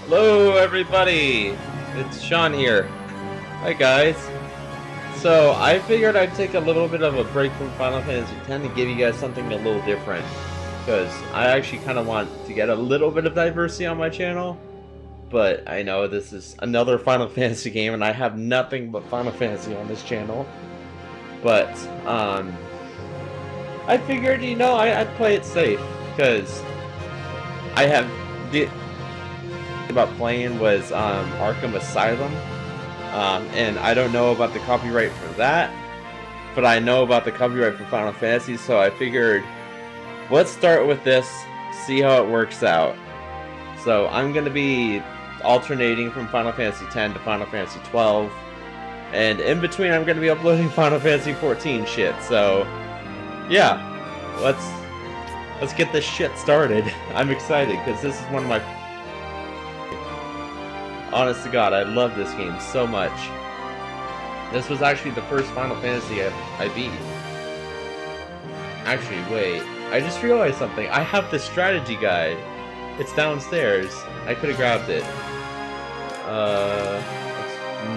Hello everybody, it's Sean here. Hi guys. So I figured I'd take a little bit of a break from Final Fantasy X to give you guys something a little different. Because I actually kind of want to get a little bit of diversity on my channel. But I know this is another Final Fantasy game and I have nothing but Final Fantasy on this channel. But, I figured, I'd play it safe. Because I have... about playing was Arkham Asylum, and I don't know about the copyright for that, but I know about the copyright for Final Fantasy, so I figured let's start with this, see how it works out. So I'm going to be alternating from Final Fantasy X to Final Fantasy XII, and in between I'm going to be uploading Final Fantasy XIV shit, so yeah, let's get this shit started. I'm excited because this is one of my... Honest to God, I love this game so much. This was actually the first Final Fantasy I beat. Actually, wait. I just realized something. I have the strategy guide. It's downstairs. I could have grabbed it.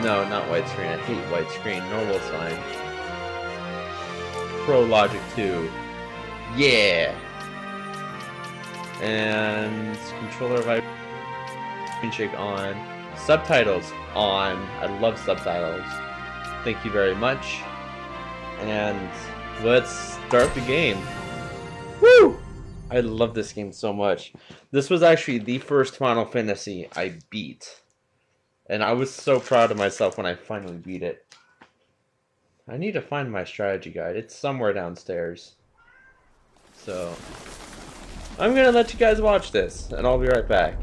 No, not widescreen. I hate widescreen. Normal sign. Pro Logic 2. Yeah! And controller vibration shake on. Subtitles on. I love subtitles. Thank you very much. And let's start the game. Woo! I love this game so much. This was actually the first Final Fantasy I beat. And I was so proud of myself when I finally beat it. I need to find my strategy guide. It's somewhere downstairs. So, I'm gonna let you guys watch this, and I'll be right back.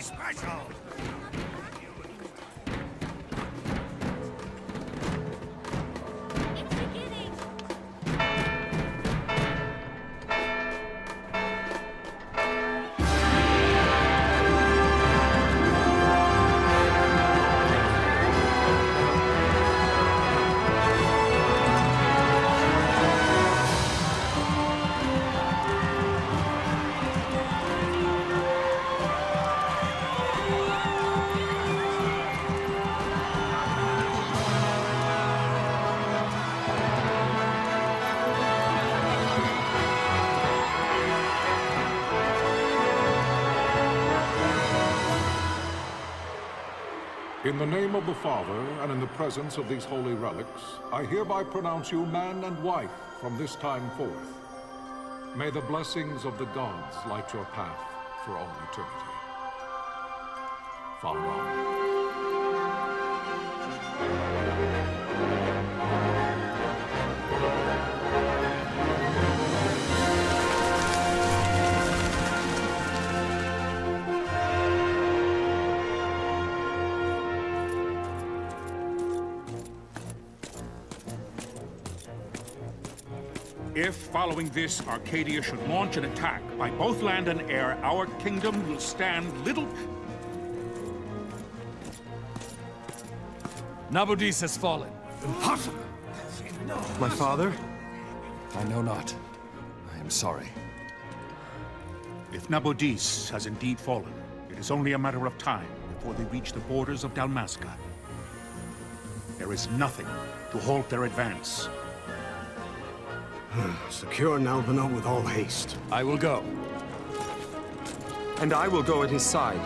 Special! It's beginning! In the name of the Father, and in the presence of these holy relics, I hereby pronounce you man and wife from this time forth. May the blessings of the gods light your path for all eternity. Follow on. If, following this, Arcadia should launch an attack by both land and air, our kingdom will stand little... Nabudis has fallen. Impossible! My father? I know not. I am sorry. If Nabudis has indeed fallen, it is only a matter of time before they reach the borders of Dalmasca. There is nothing to halt their advance. Secure Nalvino with all haste. I will go. And I will go at his side.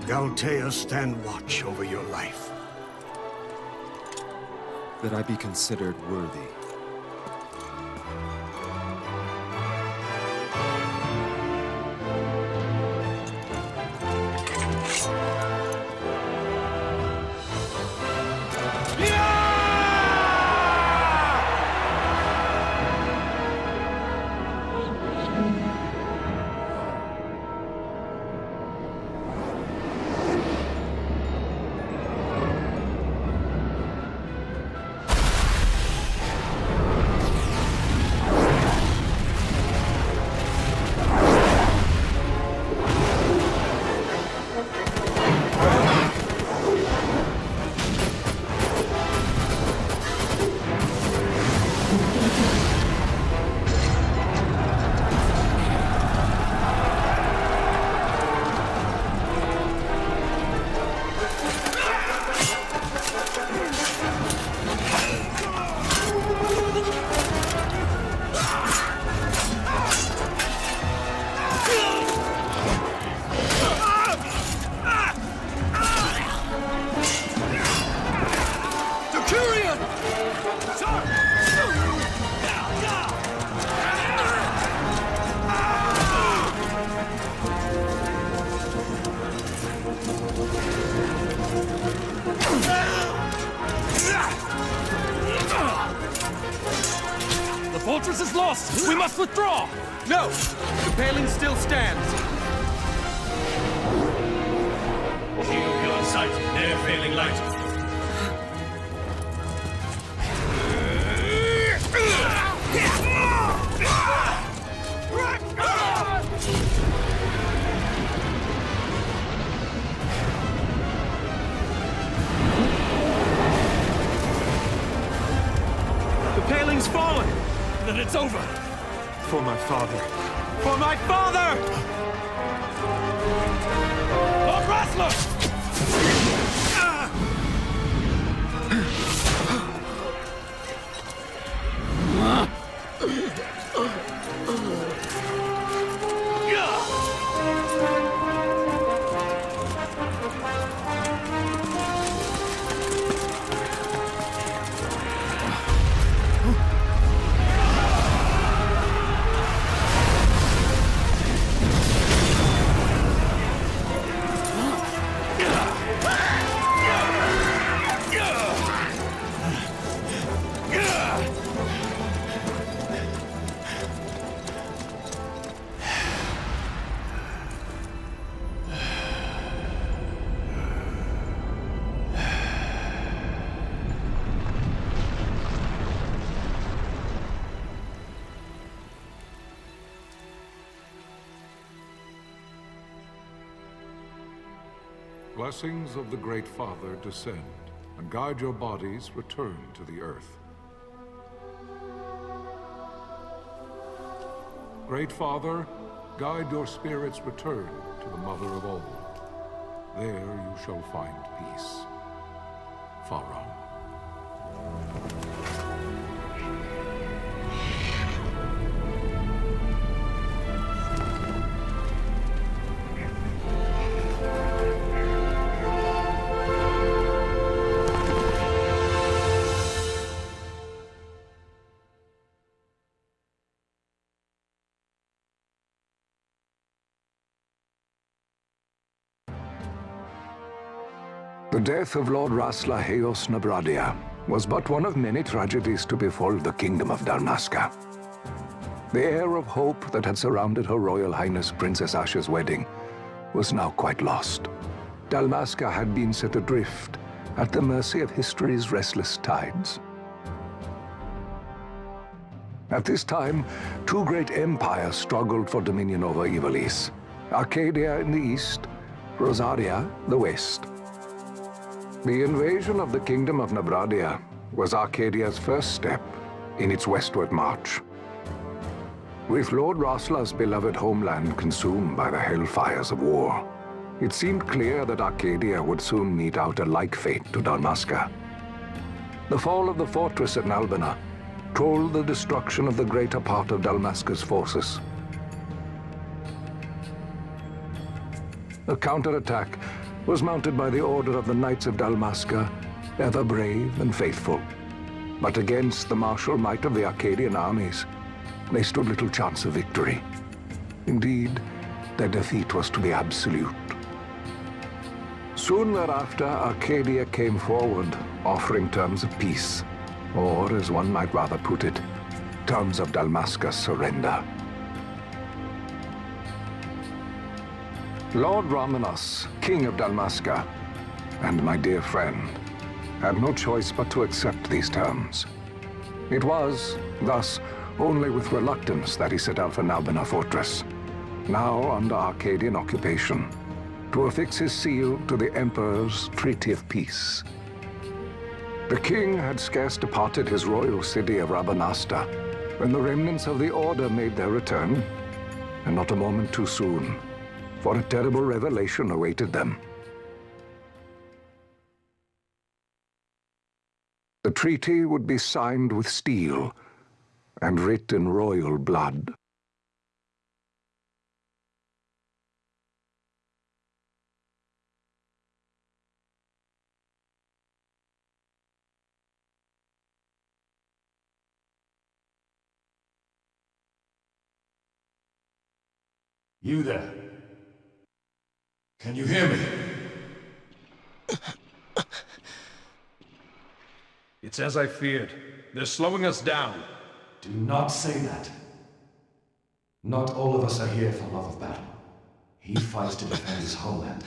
Galtea stand watch over your life. That I be considered worthy. The fortress is lost! We must withdraw! No! The paling still stands! Shield beyond sight, near failing light. The paling's fallen! Then it's over! For my father! For my father! Lord Rassler! Blessings of the Great Father descend, and guide your bodies return to the earth. Great Father, guide your spirits return to the Mother of all. There you shall find peace. Pharaoh. The death of Lord Rassler Heos Nabradia was but one of many tragedies to befall the Kingdom of Dalmasca. The air of hope that had surrounded Her Royal Highness Princess Asha's wedding was now quite lost. Dalmasca had been set adrift at the mercy of history's restless tides. At this time, two great empires struggled for dominion over Ivalice. Arcadia in the east, Rosaria the west. The invasion of the Kingdom of Nabradia was Arcadia's first step in its westward march. With Lord Rassler's beloved homeland consumed by the hellfires of war, it seemed clear that Arcadia would soon mete out a like fate to Dalmasca. The fall of the fortress at Nalbina told the destruction of the greater part of Dalmasca's forces. A counterattack was mounted by the Order of the Knights of Dalmasca, ever brave and faithful. But against the martial might of the Arcadian armies, they stood little chance of victory. Indeed, their defeat was to be absolute. Soon thereafter, Arcadia came forward, offering terms of peace, or, as one might rather put it, terms of Dalmasca's surrender. Lord Romanos, King of Dalmasca, and my dear friend, had no choice but to accept these terms. It was, thus, only with reluctance that he set out for Nalbina Fortress, now under Arcadian occupation, to affix his seal to the Emperor's Treaty of Peace. The king had scarce departed his royal city of Rabanasta when the remnants of the Order made their return, and not a moment too soon, for a terrible revelation awaited them. The treaty would be signed with steel and writ in royal blood. You there? Can you hear me? It's as I feared. They're slowing us down. Do not say that. Not all of us are here for love of battle. He fights to defend his homeland.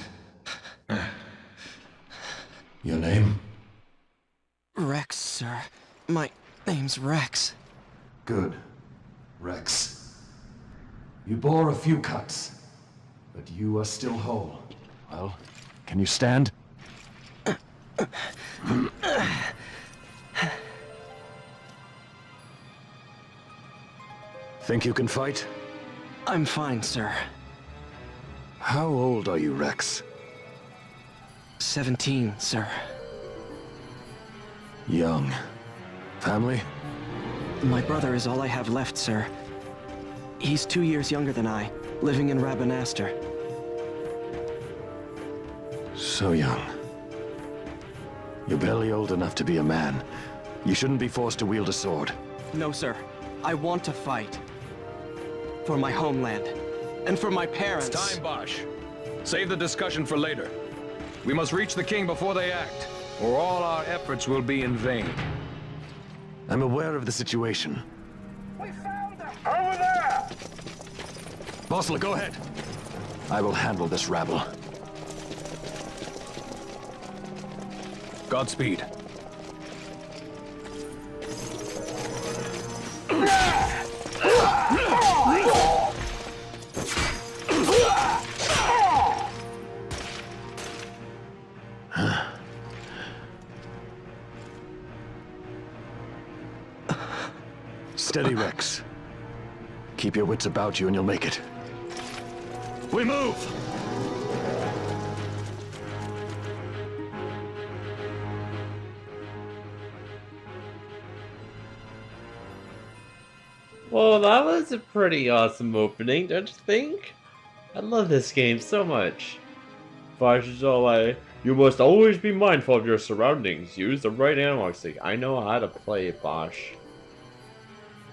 Your name? Rex, sir. My name's Rex. Good. Rex. You bore a few cuts, but you are still whole. Well, can you stand? Think you can fight? I'm fine, sir. How old are you, Rex? 17, sir. Young. Family? My brother is all I have left, sir. He's 2 years younger than I, living in Rabanastre. So young. You're barely old enough to be a man. You shouldn't be forced to wield a sword. No, sir. I want to fight. For my homeland. And for my parents. It's time, Bosch. Save the discussion for later. We must reach the king before they act, or all our efforts will be in vain. I'm aware of the situation. We found them! Over there! Bossler, go ahead. I will handle this rabble. Godspeed. Steady, Rex. Keep your wits about you and you'll make it. We move! Well, that was a pretty awesome opening, don't you think? I love this game so much. Bosch is all like, you must always be mindful of your surroundings. Use the right analog stick. I know how to play Bosch.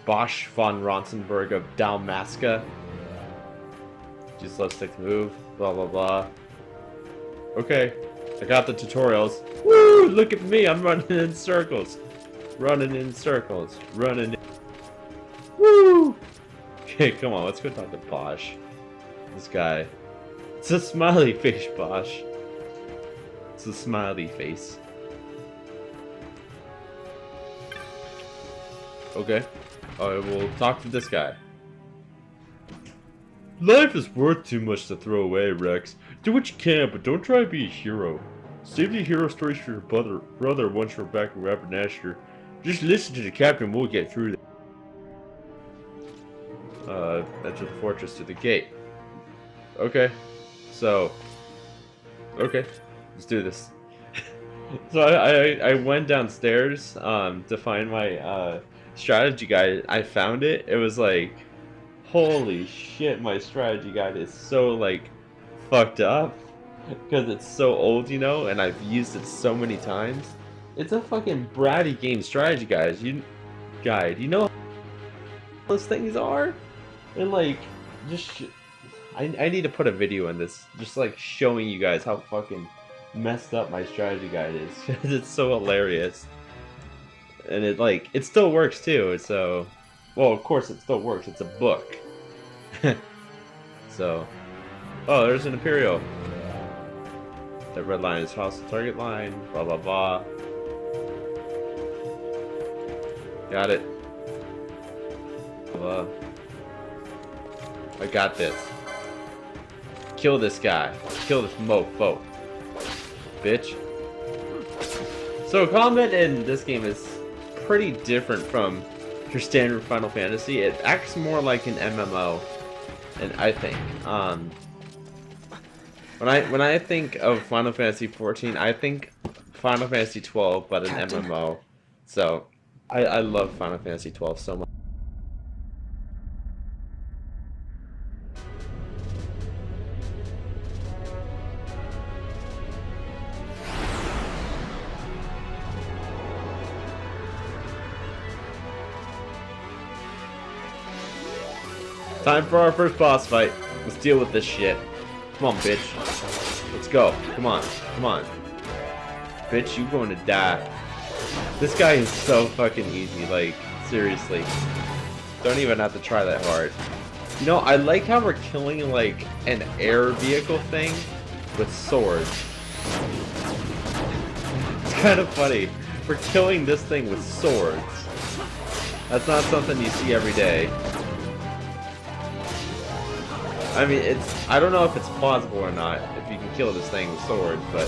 Bosch von Ronsenberg of Dalmasca. Just left stick to move. Blah blah blah. Okay, I got the tutorials. Woo! Look at me, I'm running in circles. Running in circles. Running in... Woo! Okay, come on, let's go talk to Bosch. This guy. It's a smiley face, Bosch. It's a smiley face. Okay. I will talk to this guy. Life is worth too much to throw away, Rex. Do what you can, but don't try to be a hero. Save the hero stories for your brother once you're back in Rabanastre. Just listen to the captain, we'll get through that. Enter the fortress to the gate. Okay. So. Okay. Let's do this. So I went downstairs to find my strategy guide. I found it. It was like, holy shit, my strategy guide is so like fucked up. because it's so old, you know, and I've used it so many times. It's a fucking bratty game strategy, guys. You know how those things are? And like, just I need to put a video in this, just like showing you guys how fucking messed up my strategy guide is, because it's so hilarious. And it still works too, so, well, of course it still works, it's a book. So, oh, there's an Imperial. That red line is hostile target line, blah blah blah. Got it. I got this. Kill this guy. Kill this mofo. Bitch. So combat in this game is pretty different from your standard Final Fantasy. It acts more like an MMO, and I think when I think of Final Fantasy XIV, I think Final Fantasy XII, but an Captain. MMO. So I love Final Fantasy XII so much. Time for our first boss fight. Let's deal with this shit. Come on, bitch. Let's go. Come on. Come on. Bitch, you going to die. This guy is so fucking easy. Like, seriously. Don't even have to try that hard. You know, I like how we're killing, like, an air vehicle thing with swords. It's kind of funny. We're killing this thing with swords. That's not something you see every day. I mean, I don't know if it's plausible or not, if you can kill this thing with swords, but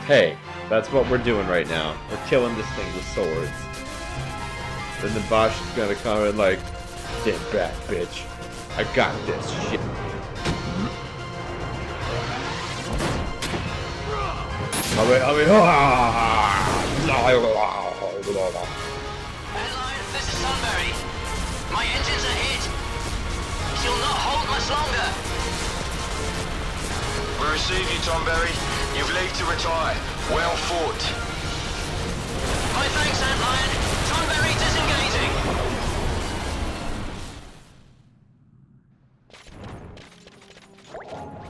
hey, that's what we're doing right now. We're killing this thing with swords. Then the boss is gonna come and like, get back, bitch. I got this shit. This is Sunbury. My engines are hit. You'll not hold much longer. We receive you, Tom Berry. You've leave to retire. Well fought. My thanks, Antlion. Sunbury disengaging.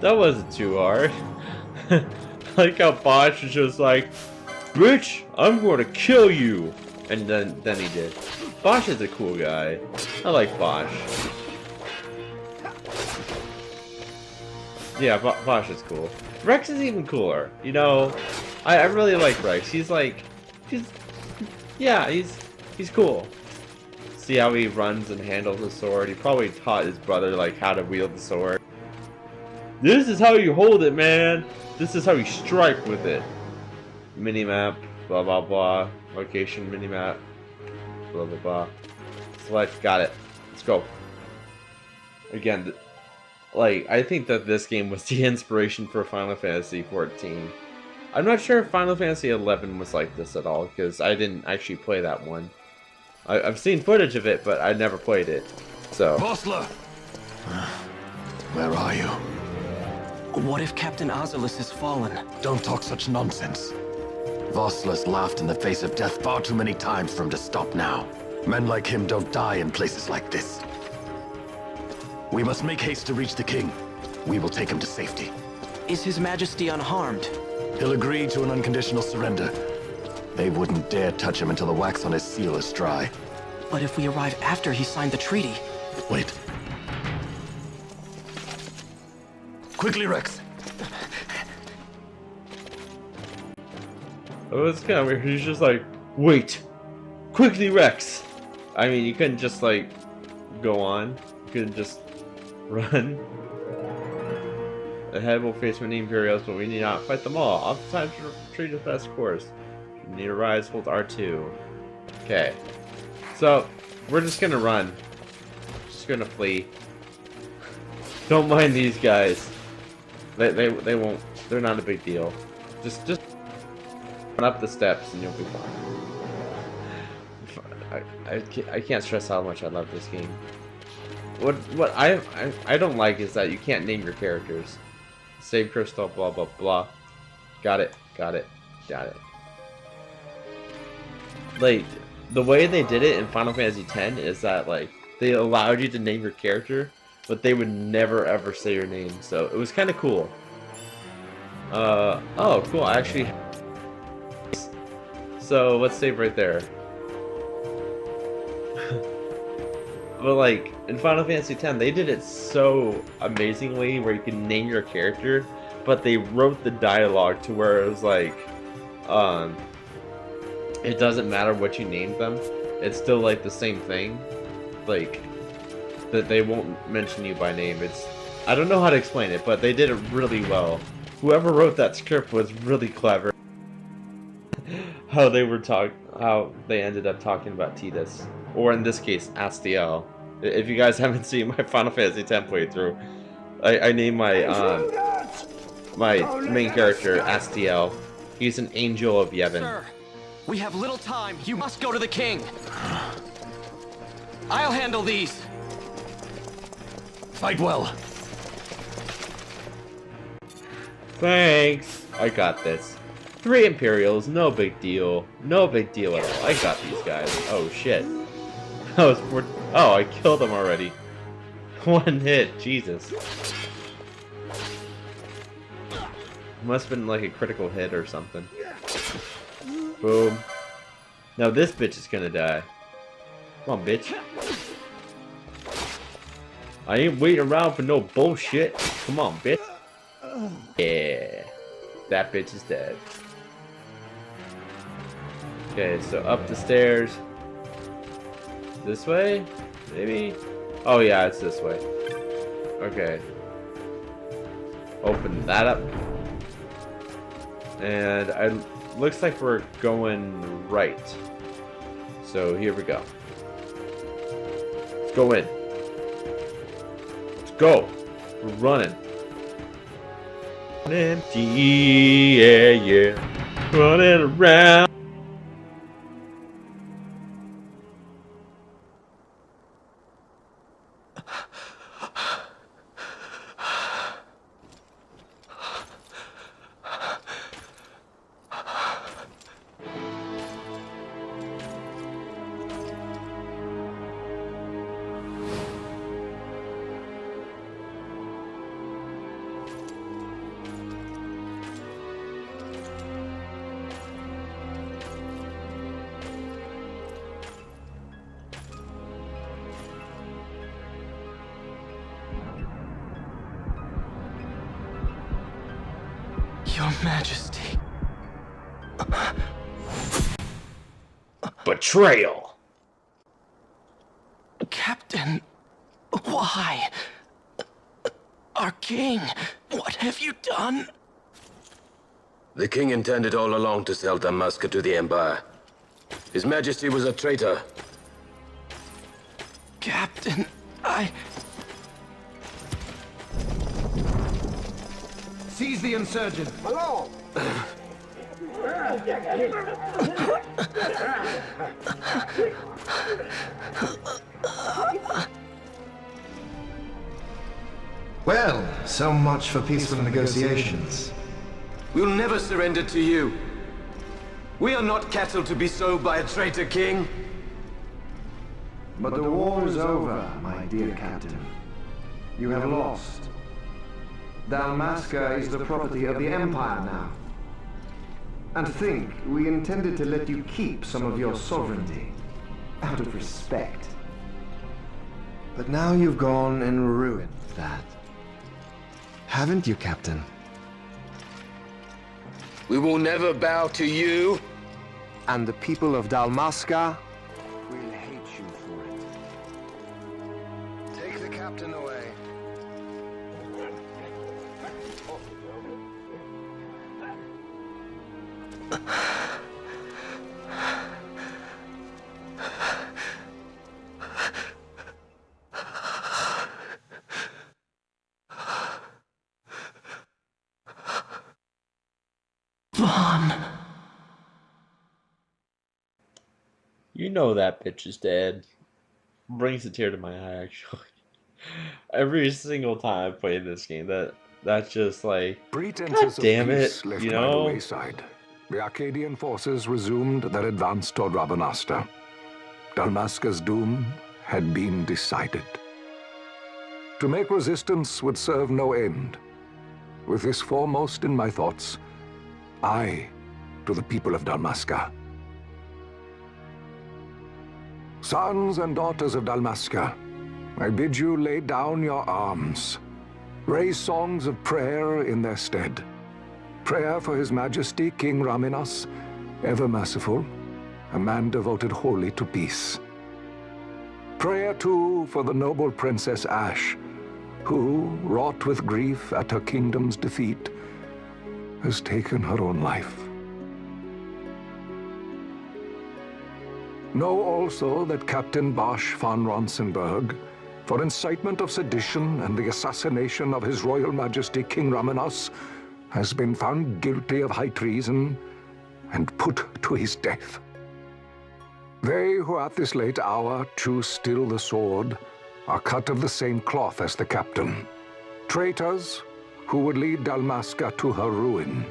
That wasn't too hard. I like how Bosch is just like, bitch, I'm gonna kill you. And then he did. Bosch is a cool guy. I like Bosch. Yeah, Bosch is cool. Rex is even cooler. You know, I really like Rex. He's cool. See how he runs and handles the sword. He probably taught his brother like how to wield the sword. This is how you hold it, man. This is how you strike with it. Minimap, blah blah blah. Location minimap, blah blah blah. Select, got it. Let's go. Again, like, I think that this game was the inspiration for Final Fantasy XIV. I'm not sure if Final Fantasy XI was like this at all, because I didn't actually play that one. I've seen footage of it, but I never played it. So. Vossler! Where are you? What if Captain Ozilus has fallen? Don't talk such nonsense. Vossler's laughed in the face of death far too many times for him to stop now. Men like him don't die in places like this. We must make haste to reach the king. We will take him to safety. Is His Majesty unharmed? He'll agree to an unconditional surrender. They wouldn't dare touch him until the wax on his seal is dry. But if we arrive after he signed the treaty... Wait. Quickly, Rex! It was kind of weird. He's just like, wait! Quickly, Rex! I mean, you couldn't just, like, go on. You couldn't just run. Ahead will face many Imperials, but we need not fight them all. Oftentimes, retreat is the best course. You need to rise, hold R2. Okay. So, we're just gonna run. Just gonna flee. Don't mind these guys. They won't. They're not a big deal. Just run up the steps and you'll be fine. I can't stress how much I love this game. What I don't like is that you can't name your characters. Save crystal, blah blah blah. Got it, got it, got it. Like, the way they did it in Final Fantasy X is that, like, they allowed you to name your character, but they would never ever say your name, so it was kind of cool. Oh, cool, I actually... So, let's save right there. But, like, in Final Fantasy X, they did it so amazingly where you can name your character, but they wrote the dialogue to where it was like, it doesn't matter what you named them, it's still, like, the same thing. Like, that they won't mention you by name. It's... I don't know how to explain it, but they did it really well. Whoever wrote that script was really clever. How they ended up talking about Tidus, or in this case, Astiel. If you guys haven't seen my Final Fantasy X playthrough, I named my my main character Astiel. He's an angel of Yevon. Sir, we have little time. You must go to the king. I'll handle these. Fight well. Thanks. I got this. 3 Imperials, no big deal. No big deal at all. I got these guys. Oh shit. That was oh, I killed them already. 1 hit, Jesus. Must have been like a critical hit or something. Boom. Now this bitch is gonna die. Come on, bitch. I ain't waiting around for no bullshit. Come on, bitch. Yeah. That bitch is dead. Okay, so up the stairs. This way? Maybe? Oh yeah, it's this way. Okay. Open that up. And looks like we're going right. So here we go. Let's go in. Let's go. We're running. Empty, yeah, yeah. Running around. Your Majesty. Betrayal. Captain, why? Our king, what have you done? The king intended all along to sell Damaska to the Empire. His Majesty was a traitor. Captain, Seize the insurgent. Hello. Well, so much for peaceful negotiations. We'll never surrender to you. We are not cattle to be sold by a traitor king. But the war is over, my dear captain. You have lost. Dalmasca is the property of the Empire now. And think, we intended to let you keep some of your sovereignty, out of respect. But now you've gone and ruined that. Haven't you, Captain? We will never bow to you. And the people of Dalmasca will hate you for it. Take the captain away. You know that bitch is dead. Brings a tear to my eye, actually. Every single time I play this game, that that's just like, Pretenses God damn of it, peace left you by the know? wayside. The Arcadian forces resumed their advance toward Rabanastre. Dalmasca's doom had been decided. To make resistance would serve no end. With this foremost in my thoughts, I to the people of Dalmasca. Sons and daughters of Dalmasca, I bid you lay down your arms. Raise songs of prayer in their stead. Prayer for His Majesty King Raminas, ever merciful, a man devoted wholly to peace. Prayer, too, for the noble Princess Ash, who, wrought with grief at her kingdom's defeat, has taken her own life. Know also that Captain Bosch von Ronsenberg, for incitement of sedition and the assassination of His Royal Majesty King Raminas, has been found guilty of high treason and put to his death. They who at this late hour choose still the sword are cut of the same cloth as the captain. Traitors who would lead Dalmasca to her ruin.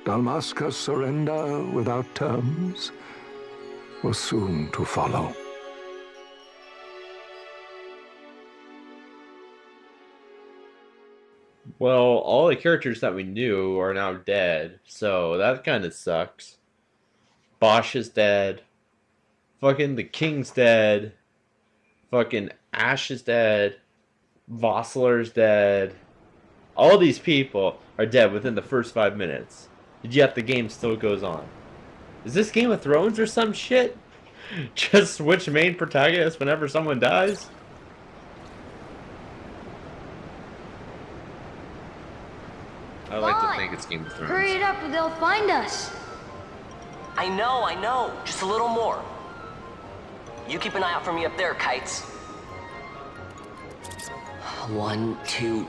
Dalmasca's surrender without terms was soon to follow. Well, all the characters that we knew are now dead, so that kind of sucks. Bosch is dead. Fucking the King's dead. Fucking Ash is dead. Vossler's dead. All these people are dead within the first 5 minutes. Yet the game still goes on. Is this Game of Thrones or some shit? Just switch main protagonist whenever someone dies? I like to think it's Game of Thrones. Hurry it up or they'll find us. I know. Just a little more. You keep an eye out for me up there, Kites. 1, 2,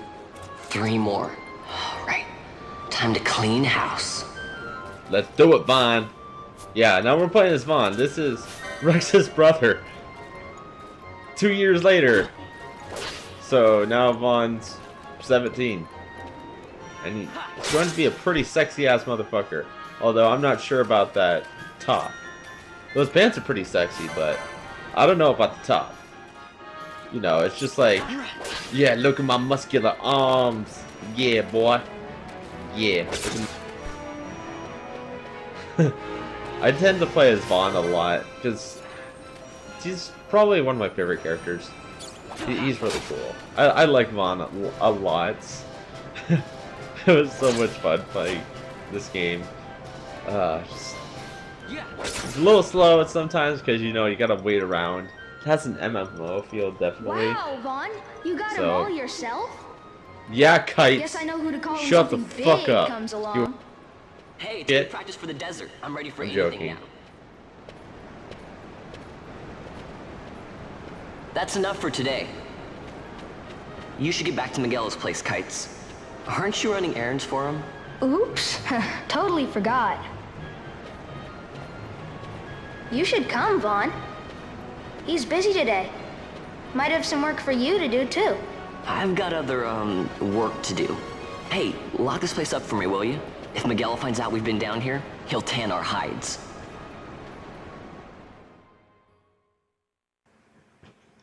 3 more. All right. Time to clean house. Let's do it, Vaughn. Yeah, now we're playing as Vaughn. This is Rex's brother. 2 years later. So now Vaughn's 17. And he's going to be a pretty sexy-ass motherfucker. Although I'm not sure about that top. Those pants are pretty sexy, but I don't know about the top. You know, it's just like, yeah, look at my muscular arms. Yeah, boy. Yeah. I tend to play as Vaughn a lot, because he's probably one of my favorite characters. He's really cool. I like Vaughn a lot. It was so much fun playing this game. It's a little slow at sometimes because you know you gotta wait around. It has an MMO feel definitely. Wow, Vaughn, you got him all yourself? Yeah, Kite. Guess I know who to call. Shut the fuck up. Comes along. Hey, it's good practice for the desert. I'm ready for anything now. That's enough for today. You should get back to Miguel's place, Kites. Aren't you running errands for him? Oops, totally forgot. You should come, Vaughn. He's busy today. Might have some work for you to do, too. I've got other, work to do. Hey, lock this place up for me, will you? If Miguel finds out we've been down here, he'll tan our hides.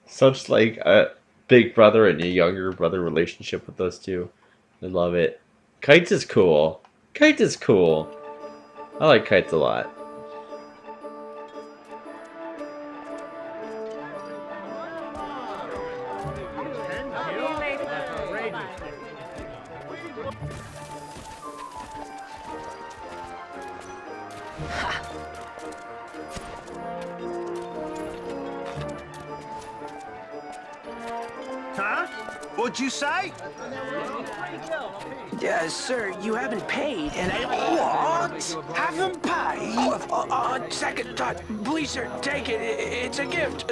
Such like a big brother and a younger brother relationship with those two. I love it. Kites is cool. Kites is cool. I like Kites a lot. Huh? What'd you say? Sir, you haven't paid, and What? Haven't paid? Second thought. Please, sir, take it. It's a gift.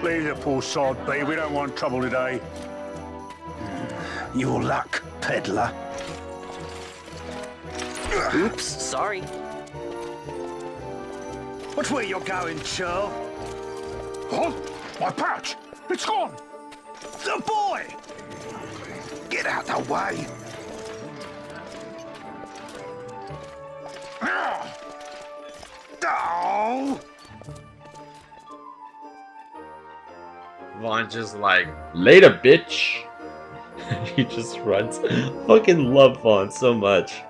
Leave the poor sod be. We don't want trouble today. Your luck, peddler. Oops, sorry. Watch where you're going, churl. Oh, my pouch! It's gone! The boy! Get out the way! Oh! Vaughn just like, later, bitch. He just runs. Fucking love Vaughn so much.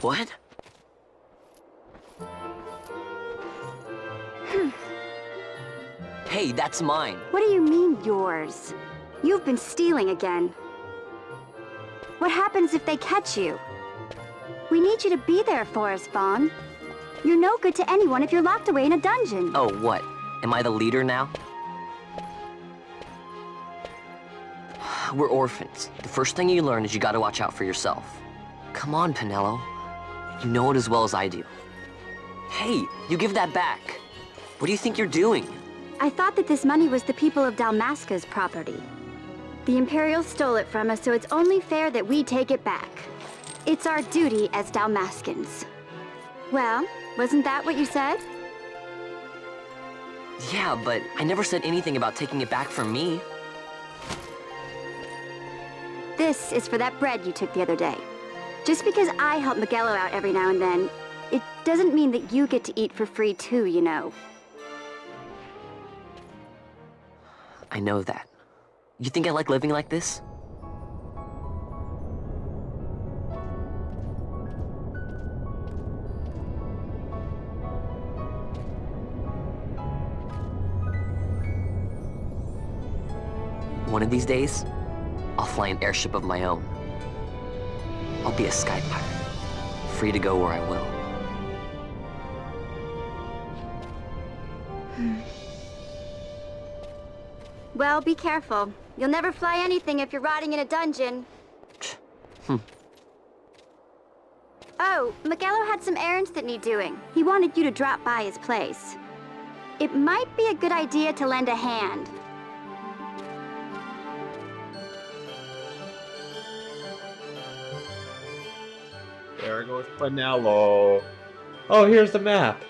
What? Hey, that's mine. What do you mean, yours? You've been stealing again. What happens if they catch you? We need you to be there for us, Vaughn. You're no good to anyone if you're locked away in a dungeon. Oh, what? Am I the leader now? We're orphans. The first thing you learn is you gotta watch out for yourself. Come on, Pinello. You know it as well as I do. Hey, you give that back. What do you think you're doing? I thought that this money was the people of Dalmasca's property. The Imperials stole it from us, so it's only fair that we take it back. It's our duty as Dalmascans. Well, wasn't that what you said? Yeah, but I never said anything about taking it back from me. This is for that bread you took the other day. Just because I help Miguelo out every now and then, it doesn't mean that you get to eat for free too, you know. I know that. You think I like living like this? One of these days, I'll fly an airship of my own. I'll be a sky pirate, free to go where I will. Well, be careful. You'll never fly anything if you're rotting in a dungeon. Oh, Miguelo had some errands that need doing. He wanted you to drop by his place. It might be a good idea to lend a hand. There goes Pinello. Oh, here's the map.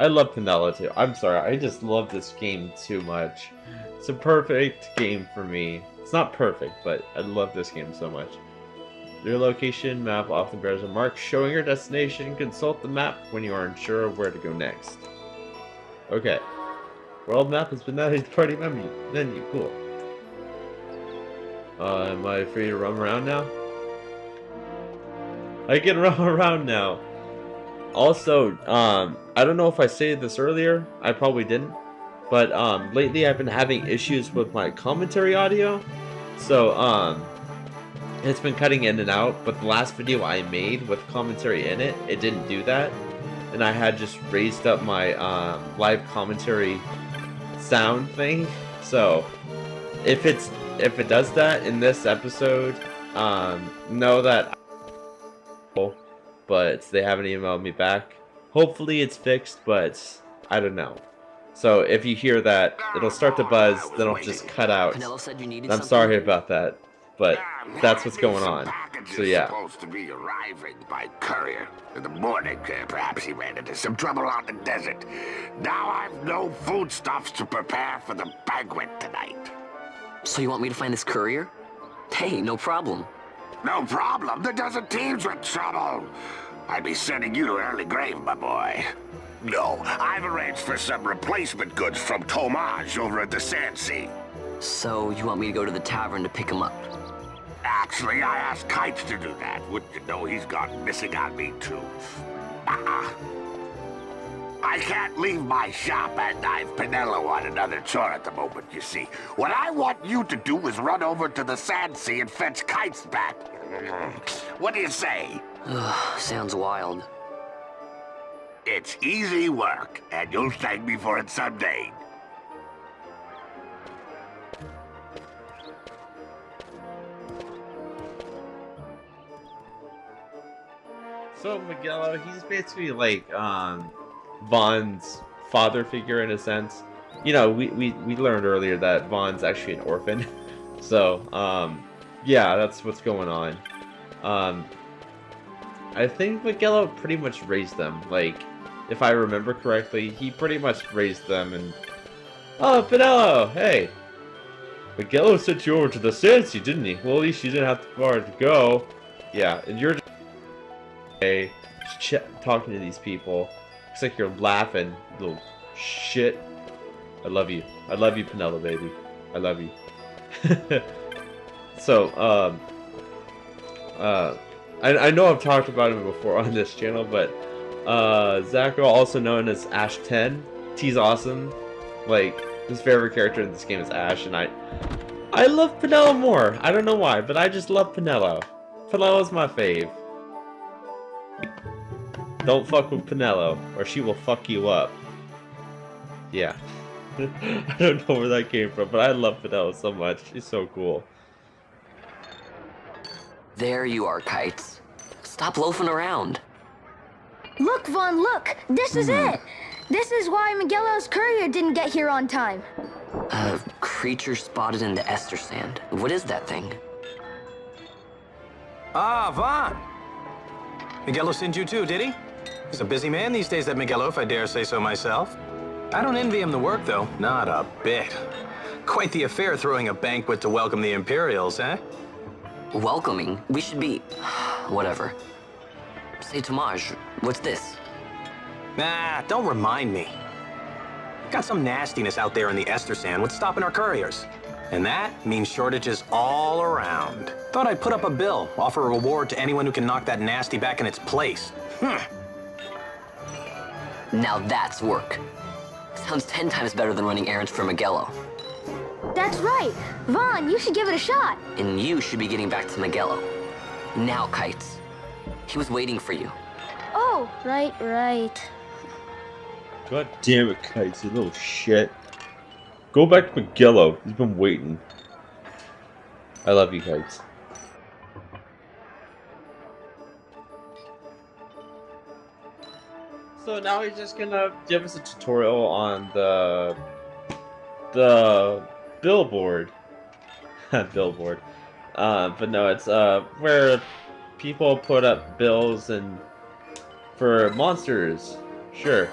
I love Pinello too. I'm sorry, I just love this game too much. It's a perfect game for me. It's not perfect, but I love this game so much. Your location map often bears a mark showing your destination. Consult the map when you are unsure of where to go next. Okay. World map has been added to party menu. Cool. Am I free to roam around now? I can roam around now. Also, I don't know if I stated this earlier. I probably didn't. But lately I've been having issues with my commentary audio. So it's been cutting in and out. But the last video I made with commentary in it, it didn't do that. And I had just raised up my live commentary sound thing. So if it does that in this episode, know that. But they haven't emailed me back. Hopefully it's fixed, but I don't know. So if you hear that, it'll start to buzz, then it'll just cut out. I'm sorry about that, but that's what's going on. So yeah. Supposed to be arriving by courier in the morning. Perhaps he ran into some trouble on the desert. Now I've no foodstuffs to prepare for the banquet tonight. So you want me to find this courier? Hey, no problem. No problem. The desert teem's with trouble. I'd be sending you to an early grave, my boy. No, I've arranged for some replacement goods from Tomage over at the Sand Sea. So you want me to go to the tavern to pick him up? Actually, I asked Kites to do that. Wouldn't you know he's gone missing on me, too. I can't leave my shop, and I've Pinello on another chore at the moment, you see. What I want you to do is run over to the Sand Sea and fetch Kites back. What do you say? Sounds wild. It's easy work, and you'll thank me for it someday. So Miguelo, he's basically like Vaughn's father figure in a sense. You know, we learned earlier that Vaughn's actually an orphan. So yeah, that's what's going on. I think Miguelo pretty much raised them. Like, if I remember correctly, he pretty much raised them. And oh, Pinello, hey, Miguelo sent you over to the Sansi, didn't he? Well, at least you didn't have far to go. Yeah, and you're just talking to these people. Looks like you're laughing, little shit. I love you. I love you, Pinello, baby. I love you. So, I know I've talked about him before on this channel, but Zacho, also known as Ash 10, he's awesome. Like, his favorite character in this game is Ash, and I love Pinello more. I don't know why, but I just love Pinello. Pinello's my fave. Don't fuck with Pinello, or she will fuck you up. Yeah. I don't know where that came from, but I love Pinello so much. She's so cool. There you are, Kites. Stop loafing around. Look, Vaughn, look! This is it! This is why Miguelo's courier didn't get here on time. A creature spotted in the Ester Sand. What is that thing? Ah, Vaughn! Miguelo sent you too, did he? He's a busy man these days, that Miguelo, if I dare say so myself. I don't envy him the work, though. Not a bit. Quite the affair throwing a banquet to welcome the Imperials, eh? Welcoming? We should be... whatever. Say, Tomaj, what's this? Nah, don't remind me. Got some nastiness out there in the Ester Sand. What's stopping our couriers? And that means shortages all around. Thought I'd put up a bill, offer a reward to anyone who can knock that nasty back in its place. Now that's work. Sounds 10 times better than running errands for Miguelo. That's right! Vaughn, you should give it a shot! And you should be getting back to Miguelo. Now, Kites. He was waiting for you. Oh, right. God damn it, Kites, you little shit. Go back to Miguelo. He's been waiting. I love you, Kites. So now he's just gonna give us a tutorial on the billboard. Billboard. But no, it's where people put up bills and for monsters. Sure.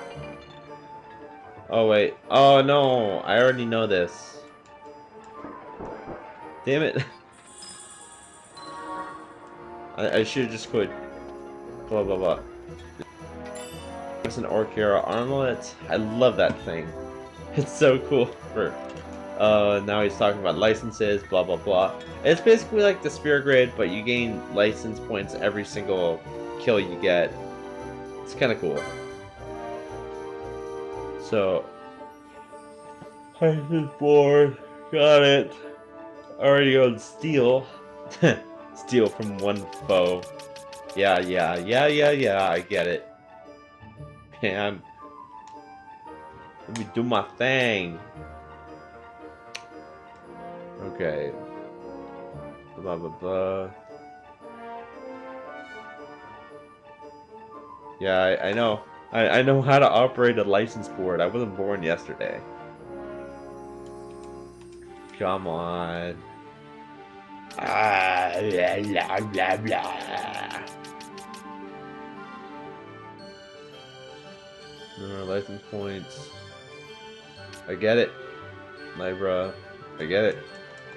Oh wait. Oh no, I already know this. Damn it. I should have just quit. Blah blah blah. It's an Orkira armlet. I love that thing. It's so cool. Now he's talking about licenses, blah blah blah. It's basically like the Spirit Grid, but you gain license points every single kill you get. It's kind of cool. So, license board, got it. Already on steel. Steal from one foe. Yeah, I get it. Man, let me do my thing. Okay. Blah blah blah. Yeah, I know. I know how to operate a license board. I wasn't born yesterday. Come on. Blah blah blah. License points. I get it. My bruh. I get it.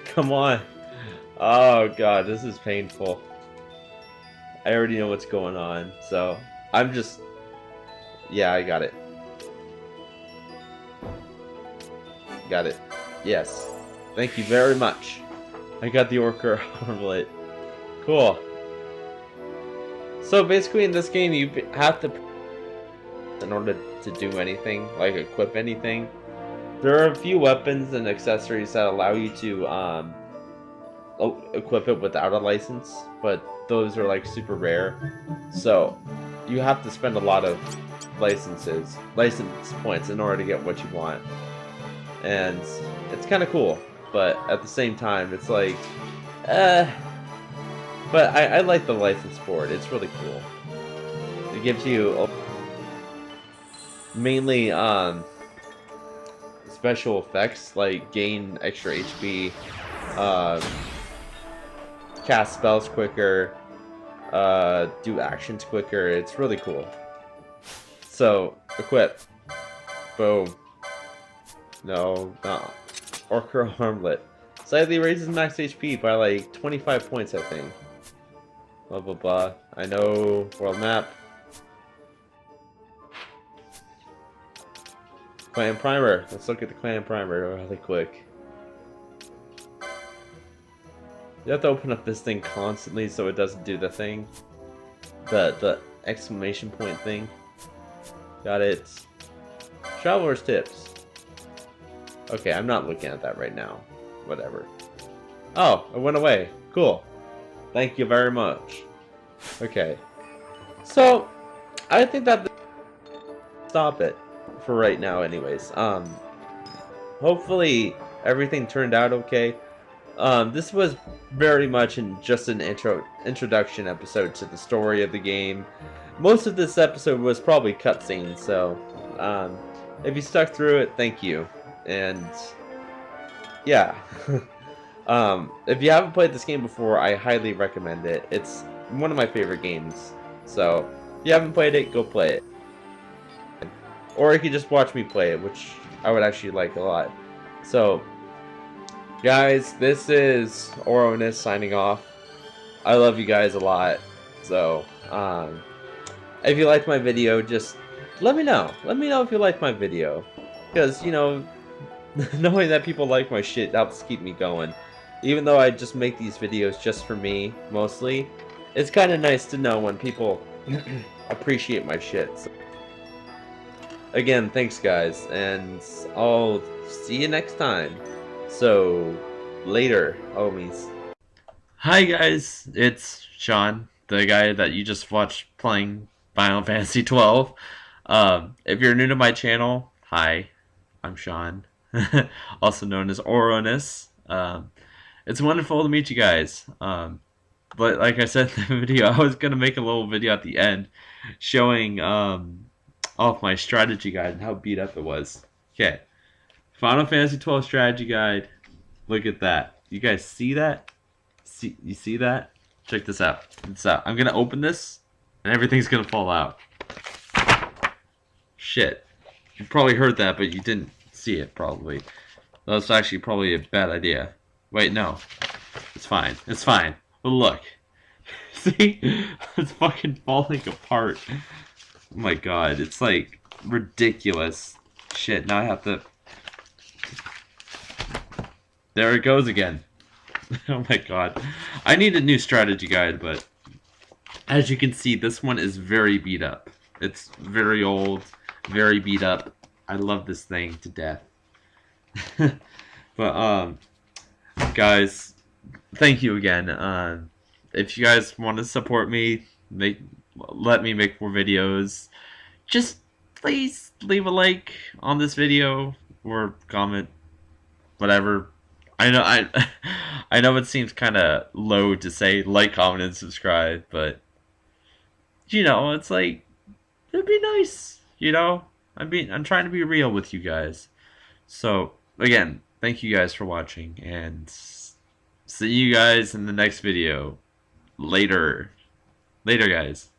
Come on. Oh god, this is painful. I already know what's going on, so I'm just... Yeah, I got it. Got it. Yes. Thank you very much. I got the Orca armlet. Cool. So basically in this game you have to... in order to do anything, like equip anything. There are a few weapons and accessories that allow you to equip it without a license, but those are like super rare. So you have to spend a lot of license points in order to get what you want. And it's kind of cool, but at the same time it's like, but I like the license board. It's really cool. It gives you mainly special effects like gain extra HP, cast spells quicker, do actions quicker. It's really cool. So, equip. Boom. No. Orca Armlet. Slightly raises max HP by like 25 points, I think. Blah blah blah. I know. World map. Clan Primer. Let's look at the Clan Primer really quick. You have to open up this thing constantly so it doesn't do the thing. The exclamation point thing. Got it. Traveler's Tips. Okay, I'm not looking at that right now. Whatever. Oh, it went away. Cool. Thank you very much. Okay. So, I think that stop it for right now anyways. Hopefully everything turned out okay. This was very much just an introduction episode to the story of the game. Most of this episode was probably cutscenes, so if you stuck through it, thank you. And yeah. If you haven't played this game before, I highly recommend it. It's one of my favorite games. So if you haven't played it, go play it. Or you can just watch me play it, which I would actually like a lot. So guys, this is Oroness signing off. I love you guys a lot. So, if you liked my video, just let me know. Let me know if you like my video. Because, you know, knowing that people like my shit helps keep me going. Even though I just make these videos just for me, mostly. It's kind of nice to know when people appreciate my shit. So, again, thanks guys. And I'll see you next time. So, later, homies. Hi guys, it's Sean, the guy that you just watched playing Final Fantasy XII. If you're new to my channel, hi, I'm Sean, also known as Oroness. It's wonderful to meet you guys. But like I said in the video, I was going to make a little video at the end showing off my strategy guide and how beat up it was. Okay. Final Fantasy XII strategy guide. Look at that. You guys see that? You see that? Check this out. I'm gonna open this, and everything's gonna fall out. Shit. You probably heard that, but you didn't see it, probably. That's actually probably a bad idea. Wait, no. It's fine. It's fine. But look. See? It's fucking falling apart. Oh my god. It's like ridiculous. Shit, now I have to... There it goes again. Oh my god. I need a new strategy guide, but as you can see, this one is very beat up. It's very old, very beat up. I love this thing to death. But guys, thank you again. If you guys want to support me, let me make more videos, just please leave a like on this video or comment, whatever. I know it seems kind of low to say like, comment, and subscribe, but you know, it's like it'd be nice, you know. I'm trying to be real with you guys. So again, thank you guys for watching, and see you guys in the next video. Later, guys.